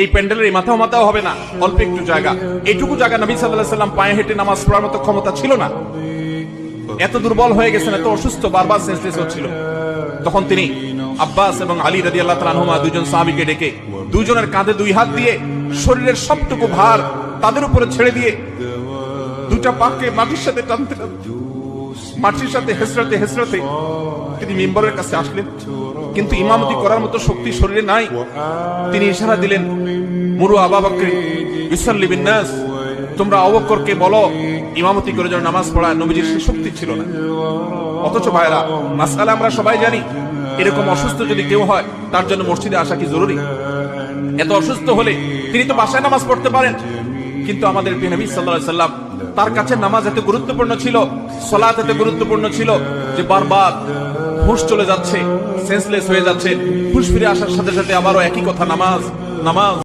এই প্যান্ডেলের এই মাথাও হবে না, অল্প একটু জায়গা, এইটুকু জায়গা নবী সাল্লাল্লাহু আলাইহি ওয়াসাল্লাম পায়ে হেঁটে নামাজ পড়ার মতো ক্ষমতা ছিল না। এত দুর্বল হয়ে গেছেন, এত অসুস্থ, বারবার সেন্সলেস হচ্ছিল। তখন তিনি আব্বাস এবং আলী রাদিয়াল্লাহু তাআলা আনহুমা দুইজন সাহাবীকে ডেকে দুইজনের কাঁধে দুই হাত দিয়ে শরীরের সবটুকু ভার তাদের উপরে ছেড়ে দিয়ে দুইটা পাকে মাটির সাথে টানতে টানতে, মাটির সাথে হেসরাতে হেসরাতে তিনি মিম্বরের কাছে আসলেন। কিন্তু ইমামতি করার মতো শক্তি শরীরে নাই। তিনি ইশারা দিলেন, মুরু আবু বকর ইউসাল্লি বিন নাস, তোমরা আবু বকরকে বলো ইমামতি করে যেন নামাজ পড়ায়। নবীজির সেই শক্তি ছিল না। অথচ ভাইরা, মাসআলা আমরা সবাই জানি, এরকম অসুস্থ যদি কেউ হয় তার জন্য মসজিদে আসা কি জরুরি? এত অসুস্থ হলে তিনি তো বাসায় নামাজ পড়তে পারেন। কিন্তু আমাদের নবী সাল্লাল্লাহু আলাইহি ওয়াসাল্লাম, তার কাছে নামাজ এত গুরুত্বপূর্ণ ছিল, সালাত এত গুরুত্বপূর্ণ ছিল যে বারবার হুঁশ চলে যাচ্ছে, সেন্সলেস হয়ে যাচ্ছে, হুঁশ ফিরে আসার সাথে সাথে আবারও একই কথা, নামাজ নামাজ।